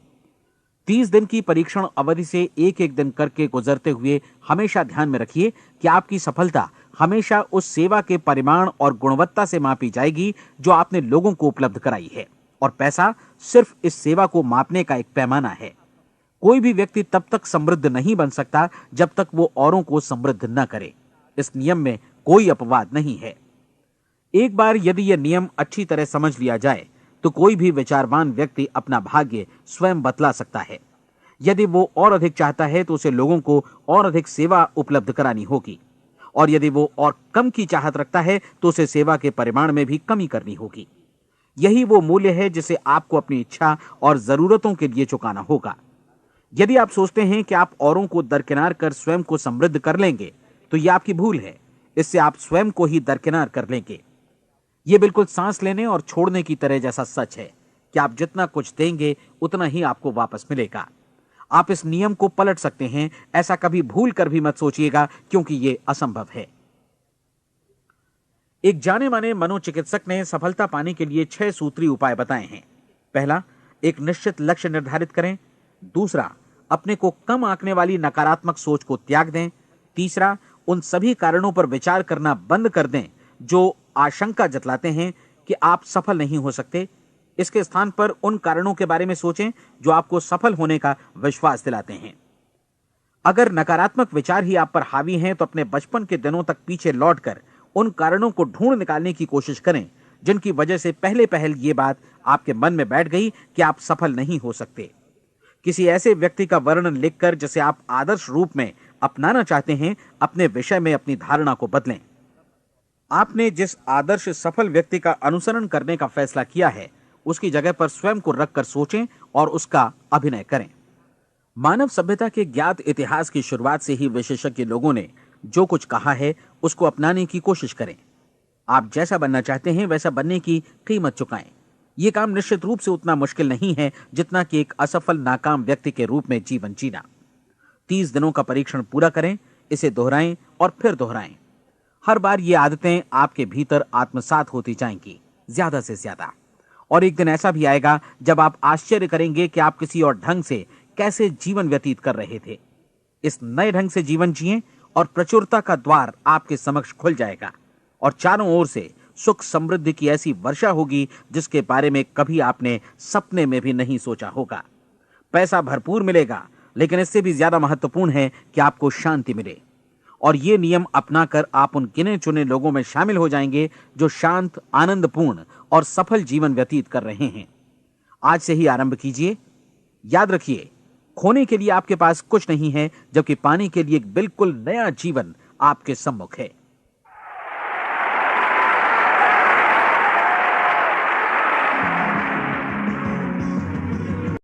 30 दिन की परीक्षण अवधि से एक एक दिन करके गुजरते हुए हमेशा ध्यान में रखिए कि आपकी सफलता हमेशा उस सेवा के परिमाण और गुणवत्ता से मापी जाएगी जो आपने लोगों को उपलब्ध कराई है, और पैसा सिर्फ इस सेवा को मापने का एक पैमाना है। कोई भी व्यक्ति तब तक समृद्ध नहीं बन सकता जब तक वो औरों को समृद्ध न करे। इस नियम में कोई अपवाद नहीं है। एक बार यदि यह नियम अच्छी तरह समझ लिया जाए तो कोई भी विचारवान व्यक्ति अपना भाग्य स्वयं बतला सकता है। यदि वो और अधिक चाहता है तो उसे लोगों को और अधिक सेवा उपलब्ध करानी होगी, और यदि वो और कम की चाहत रखता है तो उसे सेवा के परिमाण में भी कमी करनी होगी। यही वो मूल्य है जिसे आपको अपनी इच्छा और जरूरतों के लिए चुकाना होगा। यदि आप सोचते हैं कि आप औरों को दरकिनार कर स्वयं को समृद्ध कर लेंगे तो यह आपकी भूल है। इससे आप स्वयं को ही दरकिनार कर लेंगे। यह बिल्कुल सांस लेने और छोड़ने की तरह जैसा सच है कि आप जितना कुछ देंगे उतना ही आपको वापस मिलेगा। आप इस नियम को पलट सकते हैं, ऐसा कभी भूल कर भी मत सोचिएगा, क्योंकि यह असंभव है। एक जाने माने मनोचिकित्सक ने सफलता पाने के लिए 6 सूत्री उपाय बताए हैं। पहला, एक निश्चित लक्ष्य निर्धारित करें। दूसरा, अपने को कम आंकने वाली नकारात्मक सोच को त्याग दें। तीसरा, उन सभी कारणों पर विचार करना बंद कर दें जो आशंका जतलाते हैं कि आप सफल नहीं हो सकते। इसके स्थान पर उन कारणों के बारे में सोचें जो आपको सफल होने का विश्वास दिलाते हैं। अगर नकारात्मक विचार ही आप पर हावी हैं तो अपने बचपन के दिनों तक पीछे लौटकर उन कारणों को ढूंढ निकालने की कोशिश करें जिनकी वजह से पहले पहल ये बात आपके मन में बैठ गई कि आप सफल नहीं हो सकते। किसी ऐसे व्यक्ति का वर्णन लिखकर जिसे आप आदर्श रूप में अपनाना चाहते हैं, अपने विषय में अपनी धारणा को बदलें। आपने जिस आदर्श सफल व्यक्ति का अनुसरण करने का फैसला किया है, उसकी जगह पर स्वयं को रखकर सोचें और उसका अभिनय करें। मानव सभ्यता के ज्ञात इतिहास की शुरुआत से ही विशेषज्ञ लोगों ने जो कुछ कहा है उसको अपनाने की कोशिश करें। आप जैसा बनना चाहते हैं वैसा बनने की कीमत चुकाएं। यह काम निश्चित रूप से उतना मुश्किल नहीं है जितना कि एक असफल नाकाम व्यक्ति के रूप में जीवन जीना। 30 दिनों का परीक्षण पूरा करें, इसे दोहराएं और फिर दोहराएं। हर बार ये आदतें आपके भीतर आत्मसात होती जाएंगी, ज्यादा से ज्यादा। और एक दिन ऐसा भी आएगा जब आप आश्चर्य करेंगे कि आप किसी और ढंग से कैसे जीवन व्यतीत कर रहे थे। इस नए ढंग से जीवन जिएं और प्रचुरता का द्वार आपके समक्ष खुल जाएगा और चारों ओर से सुख समृद्धि की ऐसी वर्षा होगी जिसके बारे में कभी आपने सपने में भी नहीं सोचा होगा। पैसा भरपूर मिलेगा, लेकिन इससे भी ज्यादा महत्वपूर्ण है कि आपको शांति मिले। और ये नियम अपनाकर आप उन गिने चुने लोगों में शामिल हो जाएंगे जो शांत, आनंदपूर्ण और सफल जीवन व्यतीत कर रहे हैं। आज से ही आरंभ कीजिए। याद रखिए, खोने के लिए आपके पास कुछ नहीं है, जबकि पाने के लिए एक बिल्कुल नया जीवन आपके सम्मुख है।